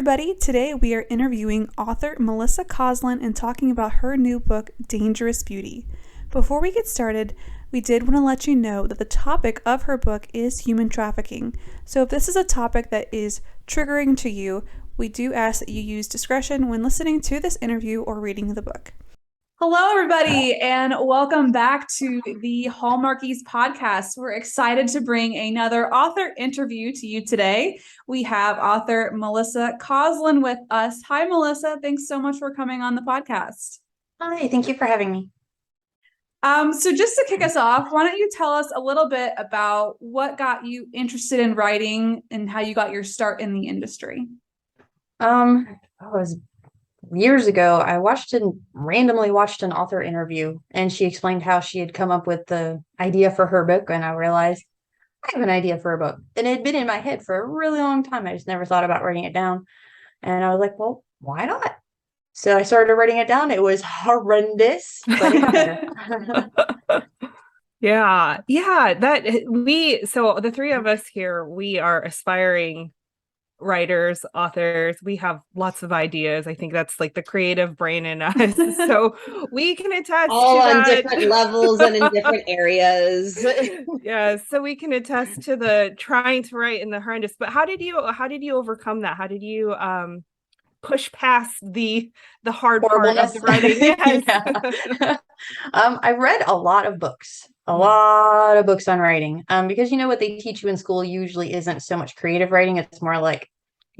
everybody. Today we are interviewing author Melissa Koslin and talking about her new book, Dangerous Beauty. Before we get started, we did want to let you know that the topic of her book is human trafficking. So if this is a topic that is triggering to you, we do ask that you use discretion when listening to this interview or reading the book. Hello, everybody, and welcome back to the Hallmarkies podcast. We're excited to bring another author interview to you today. We have author Melissa Koslin with us. Hi, Melissa. Thanks so much for coming on the podcast. Hi, thank you for having me. So just to kick us off, why don't you tell us a little bit about what got you interested in writing and how you got your start in the industry? Years ago, I randomly watched an author interview, and she explained how she had come up with the idea for her book, and I realized I have an idea for a book. And it had been in my head for a really long time. I just never thought about writing it down. And I was like, well, why not? So I started writing it down. It was horrendous, but it got better. Yeah. So the three of us here, we are aspiring writers, authors. We have lots of ideas. I think that's like the creative brain in us. So we can attest all to on that. Different levels and in different areas. Yeah. So we can attest to the trying to write in the horrendous. But how did you overcome that? How did you push past the hard part of the writing? Yes. Yeah. I read a lot of books on writing, because what they teach you in school usually isn't so much creative writing. It's more like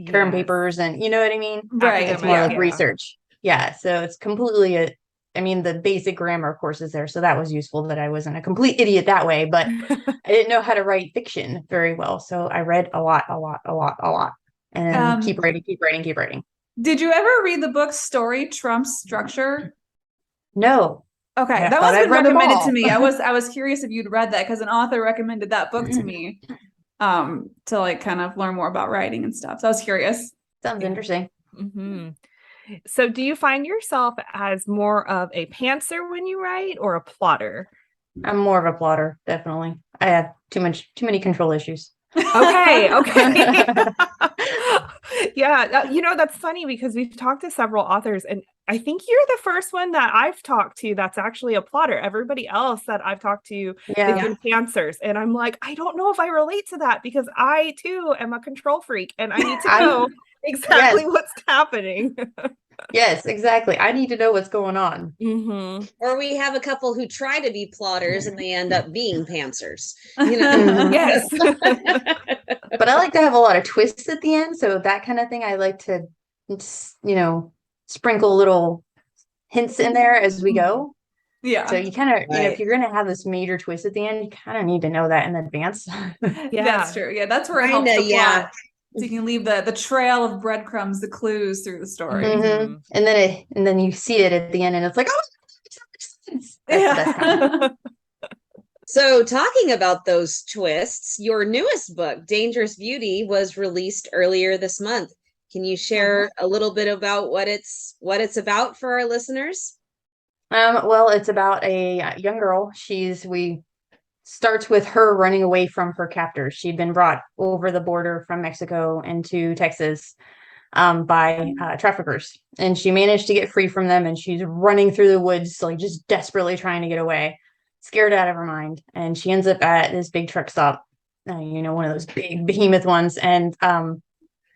term papers and you know what I mean? Right. It's more like research. Yeah. So it's completely the basic grammar, of course, is there. So that was useful, that I wasn't a complete idiot that way, but I didn't know how to write fiction very well. So I read a lot. And keep writing. Did you ever read the book Story Trumps Structure? No. Okay, that was recommended to me. I was curious if you'd read that because an author recommended that book to me to like kind of learn more about writing and stuff. So I was curious. Sounds interesting. Mm-hmm. So do you find yourself as more of a pantser when you write or a plotter? I'm more of a plotter, definitely. I have too many control issues. Okay. Yeah, that's funny because we've talked to several authors, and I think you're the first one that I've talked to that's actually a plotter. Everybody else that I've talked to, they've been pantsers, and I'm like, I don't know if I relate to that because I too am a control freak, and I need to know exactly what's happening. Yes, exactly. I need to know what's going on. Mm-hmm. Or we have a couple who try to be plotters and they end up being pantsers. Yes. But I like to have a lot of twists at the end. So that kind of thing, I like to, sprinkle little hints in there as we go. Yeah. So you kind of, if you're going to have this major twist at the end, you kind of need to know that in advance. Yeah, that's true. Yeah, that's where it helps the plot. So you can leave the trail of breadcrumbs, the clues through the story. Mm-hmm. And then you see it at the end and it's like, oh, that's the best kind. So talking about those twists, your newest book, Dangerous Beauty, was released earlier this month. Can you share a little bit about what it's about for our listeners? Well, it's about a young girl. Starts with her running away from her captors. She'd been brought over the border from Mexico into Texas by traffickers, and she managed to get free from them, and she's running through the woods, like just desperately trying to get away, scared out of her mind. And she ends up at this big truck stop, one of those big behemoth ones, and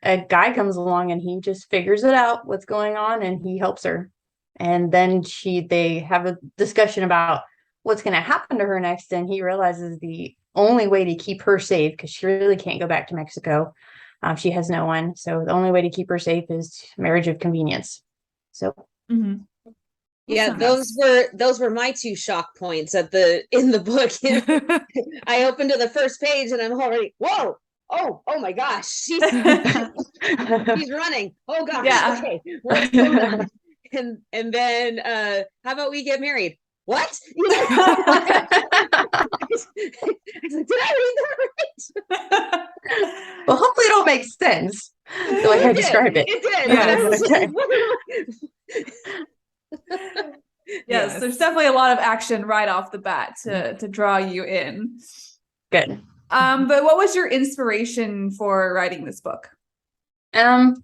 a guy comes along and he just figures it out what's going on, and he helps her. And then they have a discussion about what's going to happen to her next, and he realizes the only way to keep her safe, because she really can't go back to Mexico, she has no one, so the only way to keep her safe is marriage of convenience. So yeah, those were my two shock points in the book. I opened to the first page and I'm already, whoa, oh my gosh, she's running, oh gosh, okay, what's going on? And then how about we get married? What? I was like, did I read that right? Well, hopefully it all makes sense the way I described it. It did. Yes. Yes, there's definitely a lot of action right off the bat to draw you in. Good. But what was your inspiration for writing this book?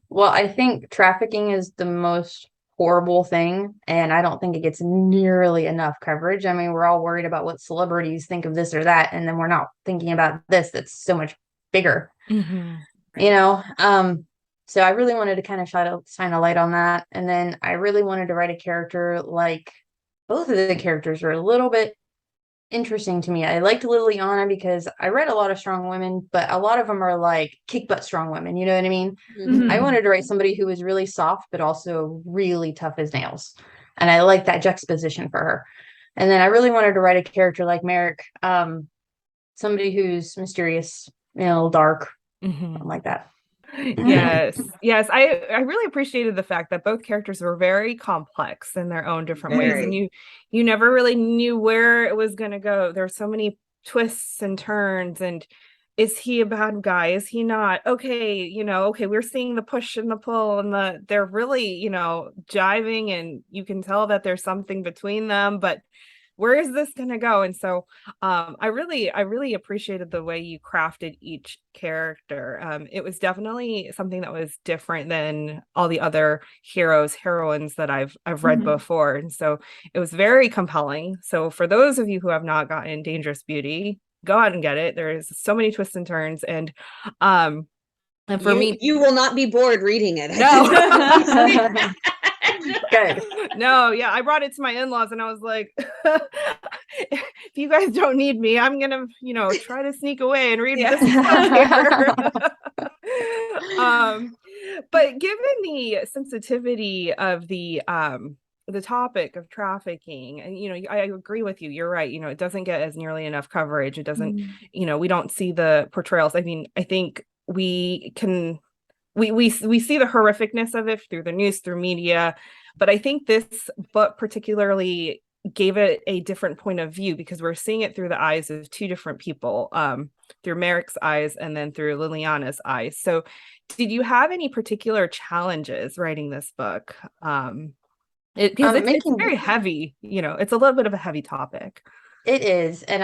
Well, I think trafficking is the most horrible thing, and I don't think it gets nearly enough coverage. I mean, we're all worried about what celebrities think of this or that, and then we're not thinking about this that's so much bigger. Mm-hmm. You know, so I really wanted to kind of shine a light on that. And then I really wanted to write a character like both of the characters are a little bit interesting to me. I liked Liliana because I read a lot of strong women, but a lot of them are like kick butt strong women. You know what I mean? Mm-hmm. I wanted to write somebody who was really soft, but also really tough as nails. And I like that juxtaposition for her. And then I really wanted to write a character like Merrick, somebody who's mysterious, you know, dark, something like that. Yes. I really appreciated the fact that both characters were very complex in their own different ways, and you never really knew where it was going to go. There's so many twists and turns, and is he a bad guy? Is he not? Okay, we're seeing the push and the pull, and they're really, jiving, and you can tell that there's something between them, but where is this going to go? And so I really appreciated the way you crafted each character. It was definitely something that was different than all the other heroines that I've read before. And so it was very compelling. So for those of you who have not gotten Dangerous Beauty, go out and get it. There's so many twists and turns. And for me, you will not be bored reading it. No. Good. No, yeah, I brought it to my in-laws and I was like, if you guys don't need me, I'm gonna, try to sneak away and read this stuff here. But given the sensitivity of the topic of trafficking, and I agree with you, you're right, it doesn't get as nearly enough coverage. It doesn't, we don't see the portrayals. I mean, I think we see the horrificness of it through the news, through media, but I think this book particularly gave it a different point of view because we're seeing it through the eyes of two different people, through Merrick's eyes and then through Liliana's eyes. So did you have any particular challenges writing this book? It's very heavy, it's a little bit of a heavy topic. It is. And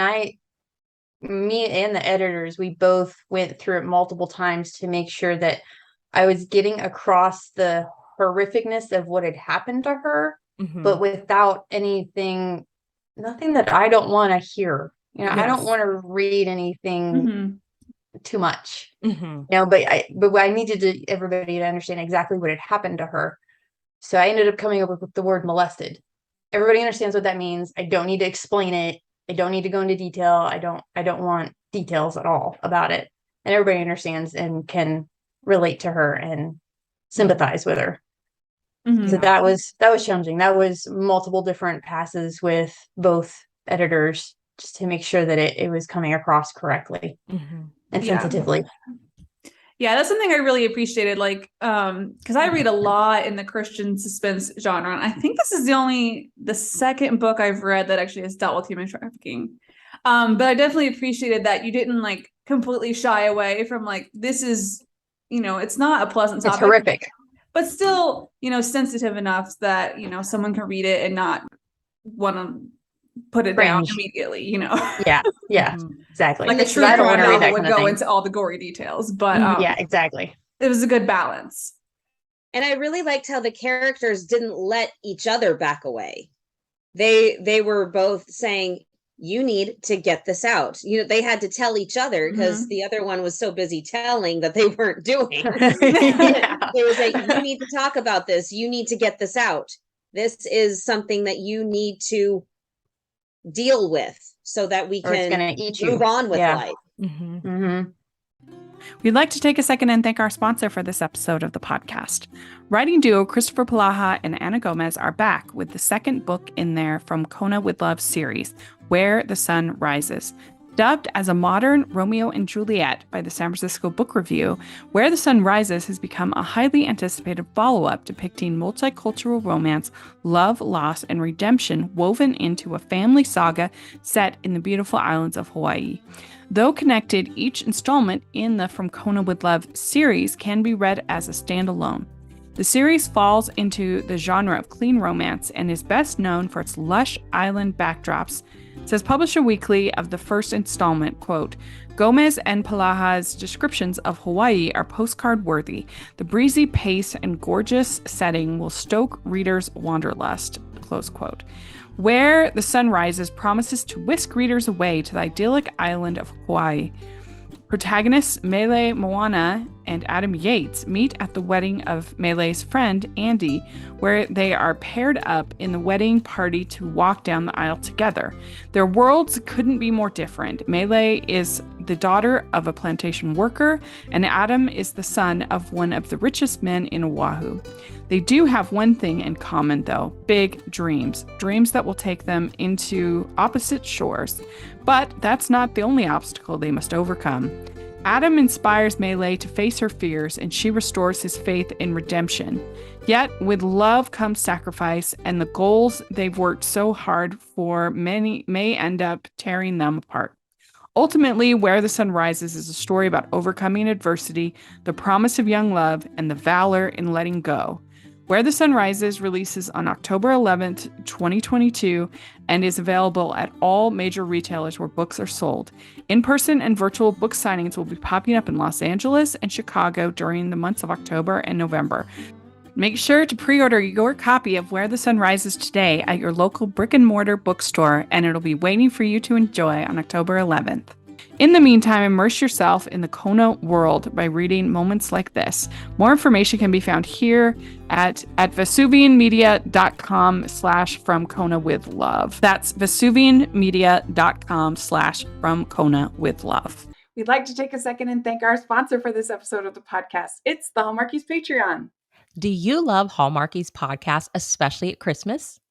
me and the editors, we both went through it multiple times to make sure that I was getting across the horrificness of what had happened to her, but without nothing that I don't want to hear. Yes. I don't want to read anything too much. But I needed everybody to understand exactly what had happened to her. So I ended up coming up with the word molested. Everybody understands what that means. I don't need to explain it. I don't need to go into detail. I don't want details at all about it. And everybody understands and can relate to her and sympathize with her. So that was challenging. That was multiple different passes with both editors just to make sure that it was coming across correctly and sensitively. Yeah, that's something I really appreciated. Like, because I read a lot in the Christian suspense genre, and I think this is the second book I've read that actually has dealt with human trafficking. But I definitely appreciated that you didn't like completely shy away from like, this is, it's not a pleasant topic. It's horrific. But still, sensitive enough that, someone can read it and not want to put it down immediately, Yeah, exactly. Like a true crime novel would go into all the gory details, but yeah, exactly. It was a good balance. And I really liked how the characters didn't let each other back away. They were both saying, you need to get this out. They had to tell each other because the other one was so busy telling that they weren't doing. They were saying, you need to talk about this. You need to get this out. This is something that you need to deal with so that we can move on with life. We'd like to take a second and thank our sponsor for this episode of the podcast. Writing duo Christopher Palaha and Anna Gomez are back with the second book in their From Kona with Love series, Where the Sun Rises. Dubbed as a modern Romeo and Juliet by the San Francisco Book Review, Where the Sun Rises has become a highly anticipated follow-up depicting multicultural romance, love, loss, and redemption woven into a family saga set in the beautiful islands of Hawaii. Though connected, each installment in the From Kona with Love series can be read as a standalone. The series falls into the genre of clean romance and is best known for its lush island backdrops. Says Publisher Weekly of the first installment, quote, Gomez and Palaha's descriptions of Hawaii are postcard worthy. The breezy pace and gorgeous setting will stoke readers' wanderlust, close quote. Where the Sun Rises promises to whisk readers away to the idyllic island of Hawaii. Protagonists Mele Moana and Adam Yates meet at the wedding of Mele's friend, Andy, where they are paired up in the wedding party to walk down the aisle together. Their worlds couldn't be more different. Mele is the daughter of a plantation worker, and Adam is the son of one of the richest men in Oahu. They do have one thing in common, though, big dreams that will take them into opposite shores. But that's not the only obstacle they must overcome. Adam inspires Mele to face her fears, and she restores his faith in redemption. Yet, with love comes sacrifice, and the goals they've worked so hard for may end up tearing them apart. Ultimately, Where the Sun Rises is a story about overcoming adversity, the promise of young love, and the valor in letting go. Where the Sun Rises releases on October 11th, 2022, and is available at all major retailers where books are sold. In-person and virtual book signings will be popping up in Los Angeles and Chicago during the months of October and November. Make sure to pre-order your copy of Where the Sun Rises today at your local brick-and-mortar bookstore, and it'll be waiting for you to enjoy on October 11th. In the meantime, immerse yourself in the Kona world by reading moments like this. More information can be found here at vesuvianmedia.com/fromkonawithlove. That's vesuvianmedia.com/fromkonawithlove. We'd like to take a second and thank our sponsor for this episode of the podcast. It's the Hallmarkies Patreon. Do you love Hallmarkies podcast, especially at Christmas?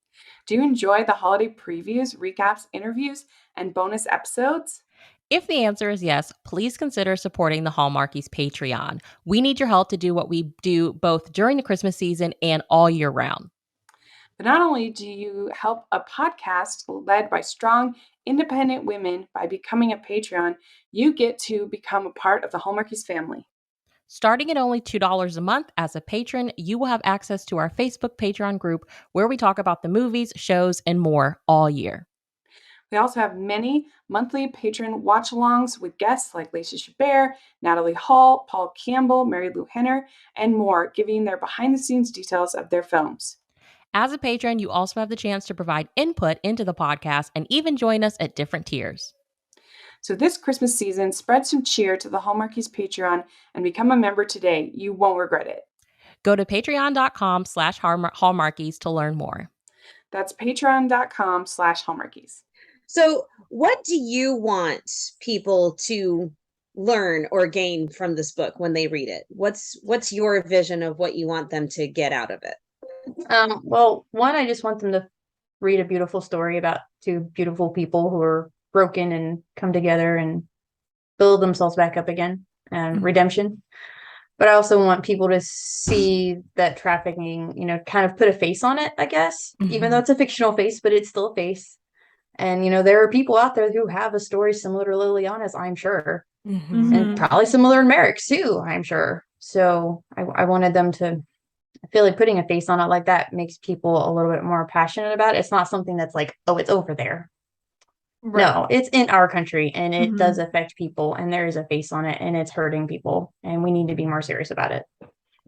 Do you enjoy the holiday previews, recaps, interviews, and bonus episodes? If the answer is yes, please consider supporting the Hallmarkies Patreon. We need your help to do what we do both during the Christmas season and all year round. But not only do you help a podcast led by strong, independent women by becoming a Patreon, you get to become a part of the Hallmarkies family. Starting at only $2 a month as a patron, you will have access to our Facebook Patreon group where we talk about the movies, shows, and more all year. We also have many monthly patron watch-alongs with guests like Lacey Chabert, Natalie Hall, Paul Campbell, Mary Lou Henner, and more, giving their behind-the-scenes details of their films. As a patron, you also have the chance to provide input into the podcast and even join us at different tiers. So this Christmas season, spread some cheer to the Hallmarkies Patreon and become a member today. You won't regret it. Go to patreon.com/Hallmarkies to learn more. That's patreon.com/Hallmarkies. So what do you want people to learn or gain from this book when they read it? What's your vision of what you want them to get out of it? Well, one, I just want them to read a beautiful story about two beautiful people who are broken and come together and build themselves back up again, and redemption. But I also want people to see that trafficking, kind of put a face on it, I guess, even though it's a fictional face, but it's still a face. And, there are people out there who have a story similar to Liliana's, I'm sure. And probably similar in Merrick's too, I'm sure. So I wanted them to, I feel like putting a face on it like that makes people a little bit more passionate about it. It's not something that's like, oh, it's over there. Right. No, it's in our country, and it does affect people, and there is a face on it, and it's hurting people, and we need to be more serious about it.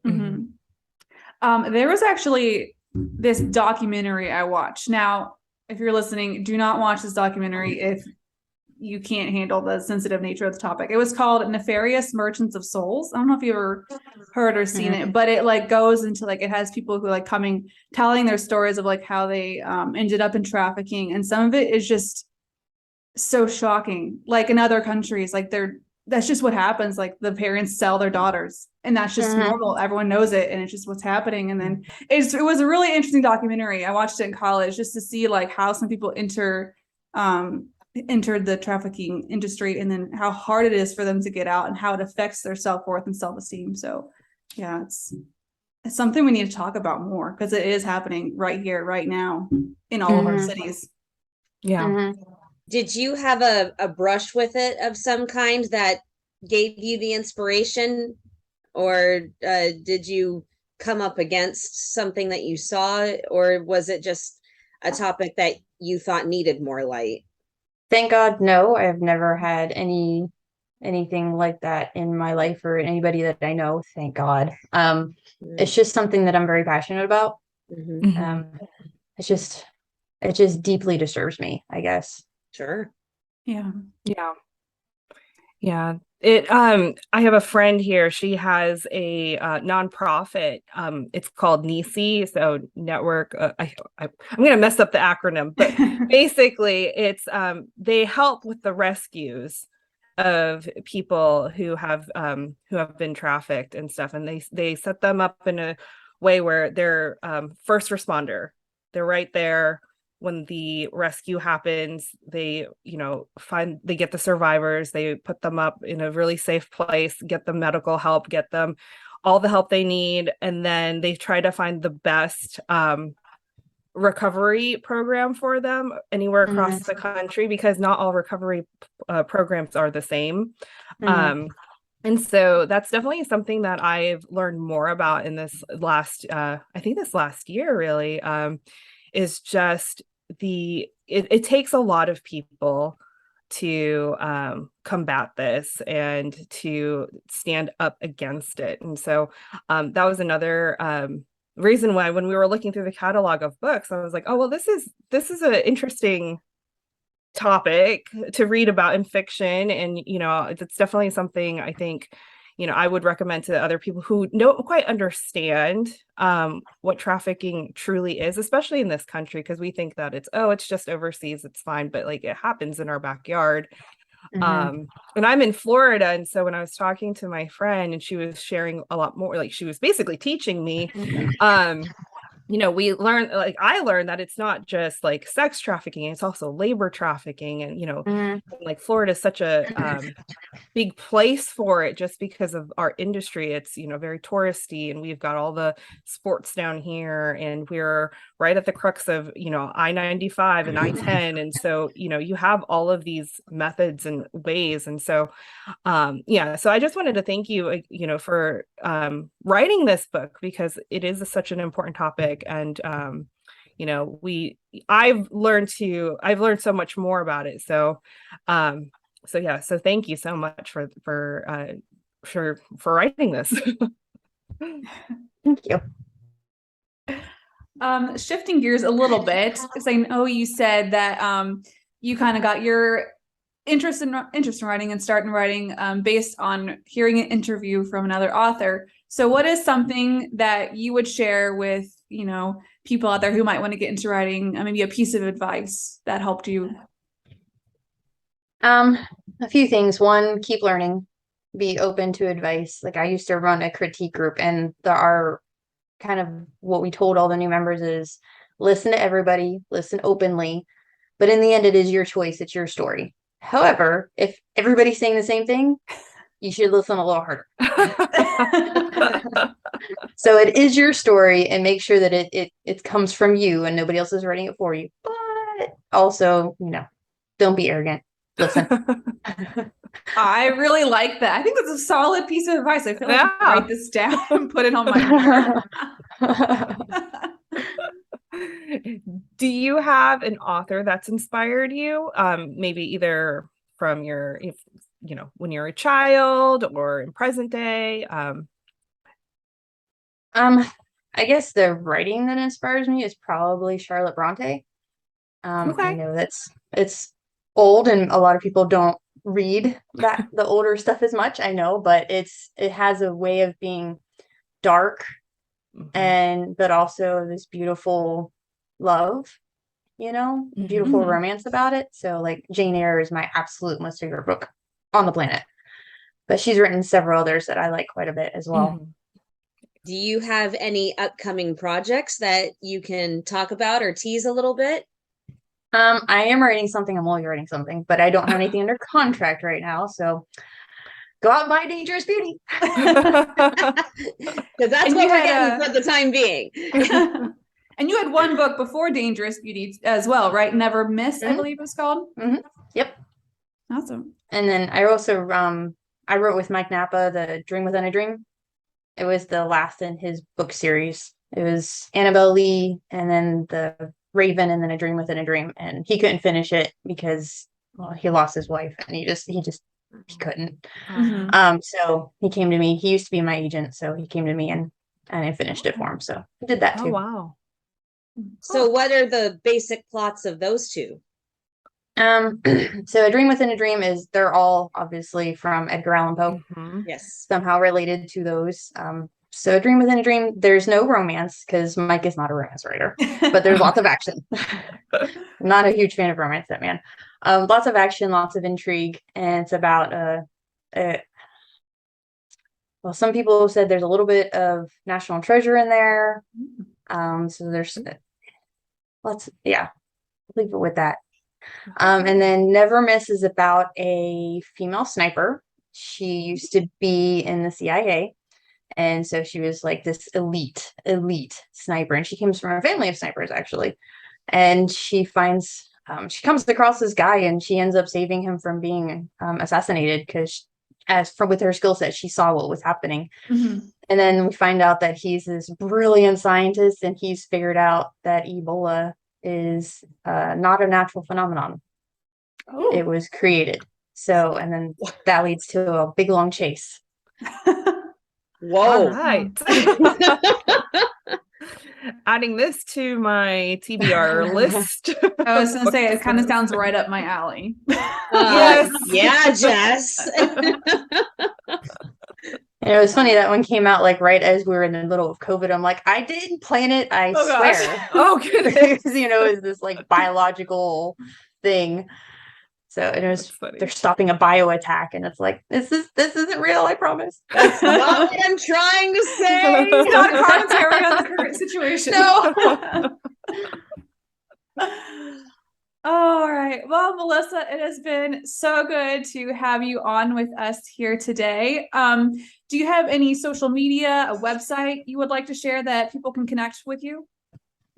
There was actually this documentary I watched. Now, if you're listening, do not watch this documentary if you can't handle the sensitive nature of the topic. It was called Nefarious Merchants of Souls. I don't know if you ever heard or seen it, but it goes into it has people who telling their stories of how they ended up in trafficking, and some of it is just so shocking. In other countries, that's just what happens. The parents sell their daughters, and that's just normal. Everyone knows it, and it's just what's happening. And then it was a really interesting documentary. I watched it in college just to see how some people entered the trafficking industry, and then how hard it is for them to get out, and how it affects their self-worth and self-esteem. So yeah, it's something we need to talk about more, because it is happening right here, right now, in all of our cities. Yeah. Did you have a brush with it of some kind that gave you the inspiration, or did you come up against something that you saw, or was it just a topic that you thought needed more light? Thank God, no. I've never had anything like that in my life or anybody that I know. Thank God. It's just something that I'm very passionate about. It just deeply disturbs me, I guess. Sure. Yeah. I have a friend here. She has a nonprofit. It's called NICI, so Network. I'm going to mess up the acronym, but basically, it's they help with the rescues of people who have been trafficked and stuff, and they set them up in a way where they're first responder. They're right there when the rescue happens. They get the survivors, they put them up in a really safe place, get them medical help, get them all the help they need, and then they try to find the best recovery program for them anywhere across the country, because not all recovery programs are the same. And so that's definitely something that I've learned more about in this last year, really, is just it takes a lot of people to combat this and to stand up against it. And so that was another reason why, when we were looking through the catalog of books, I was like, oh, well, this is an interesting topic to read about in fiction. And, it's definitely something I think, I would recommend to other people who don't quite understand what trafficking truly is, especially in this country, because we think that it's just overseas, it's fine, but like it happens in our backyard. And I'm in Florida, and so when I was talking to my friend and she was sharing a lot more, like she was basically teaching me, we learned, like I learned that it's not just like sex trafficking, it's also labor trafficking. And like Florida is such a big place for it, just because of our industry. It's very touristy, and we've got all the sports down here, and we're right at the crux of I-95 and I-10, and so you have all of these methods and ways. And so so I just wanted to thank you for writing this book, because it is such an important topic. And I've learned so much more about it. So so thank you so much for writing this. Thank you. Shifting gears a little bit, because I know you said that you kind of got your interest in writing and starting writing based on hearing an interview from another author. So what is something that you would share with people out there who might want to get into writing, maybe a piece of advice that helped you? A few things. One, keep learning, be open to advice. Like I used to run a critique group, and there are kind of what we told all the new members is listen to everybody, listen openly, but in the end, it is your choice. It's your story. However, if everybody's saying the same thing, you should listen a little harder. So it is your story, and make sure that it comes from you and nobody else is writing it for you. But also, don't be arrogant. Listen. I really like that. I think that's a solid piece of advice. I feel like I can write this down and put it on my Do you have an author that's inspired you? Maybe either from when you're a child or in present day? I guess the writing that inspires me is probably Charlotte Bronte. Okay. I know it's old and a lot of people don't read the older stuff as much, I know, but it has a way of being dark but also this beautiful love, beautiful romance about it. So like Jane Eyre is my absolute most favorite book on the planet, but she's written several others that I like quite a bit as well. Do you have any upcoming projects that you can talk about or tease a little bit? I am writing something. I'm only writing something, but I don't have anything under contract right now. So go out and buy Dangerous Beauty. Because that's what we're getting for the time being. And you had one book before Dangerous Beauty as well, right? Never Miss, I believe it was called. Yep. Awesome. And then I also I wrote with Mike Napa, The Dream Within a Dream. It was the last in his book series. It was Annabelle Lee, and then the Raven, and then A Dream Within a Dream. And he couldn't finish it because, well, he lost his wife, and he couldn't. So he came to me. He used to be my agent, so he came to me and I finished it for him. So I did that too. Oh wow. So what are the basic plots of those two? So A Dream Within a Dream they're all obviously from Edgar Allan Poe. Yes. Somehow related to those. So A Dream Within a Dream, there's no romance because Mike is not a romance writer, but there's lots of action. I'm not a huge fan of romance, that man. Lots of action, lots of intrigue, and it's about well, some people said there's a little bit of National Treasure in there. So there's I'll leave it with that. And then Never Miss is about a female sniper. She used to be in the CIA. And so she was like this elite sniper. And she comes from a family of snipers, actually. And she finds, she comes across this guy, and she ends up saving him from being assassinated because with her skill set, she saw what was happening. And then we find out that he's this brilliant scientist, and he's figured out that Ebola is not a natural phenomenon. It was created. So, and then that leads to a big long chase. Whoa. All right. Adding this to my TBR list. I was gonna say it kind of sounds right up my alley. Yes. Yeah, Jess. And it was funny that one came out like right as we were in the middle of COVID. I'm like, I didn't plan it, I swear. Oh, goodness. Because it's this like biological thing. So it was they're stopping a bio attack, and it's like this isn't real, I promise. That's not what I'm trying to say. It's not a commentary on the current situation. No. All right. Well, Melissa, it has been so good to have you on with us here today. Do you have any social media, a website you would like to share that people can connect with you?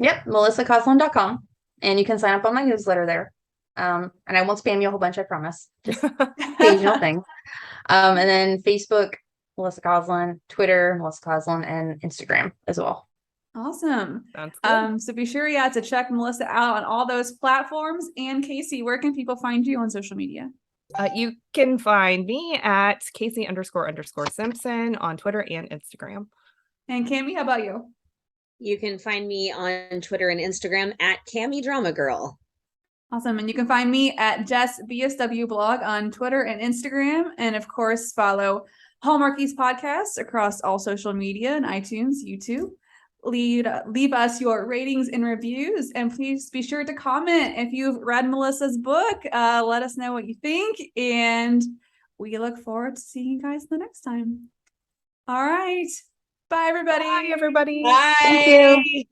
Yep, melissakoslin.com. And you can sign up on my newsletter there. And I won't spam you a whole bunch, I promise. Just occasional things. And then Facebook, Melissa Koslin, Twitter, Melissa Koslin, and Instagram as well. Awesome. Sounds good. So be sure, to check Melissa out on all those platforms. And Kaycee, where can people find you on social media? You can find me at Kaycee__Simpson on Twitter and Instagram. And Cami, how about you? You can find me on Twitter and Instagram at Cami Drama Girl. Awesome. And you can find me at Jess BSW blog on Twitter and Instagram. And of course, follow Hallmarkies podcast across all social media and iTunes, YouTube. Leave us your ratings and reviews, and please be sure to comment if you've read Melissa's book. Let us know what you think, and we look forward to seeing you guys the next time. All right. Bye, everybody. Bye, everybody. Bye. Thank you.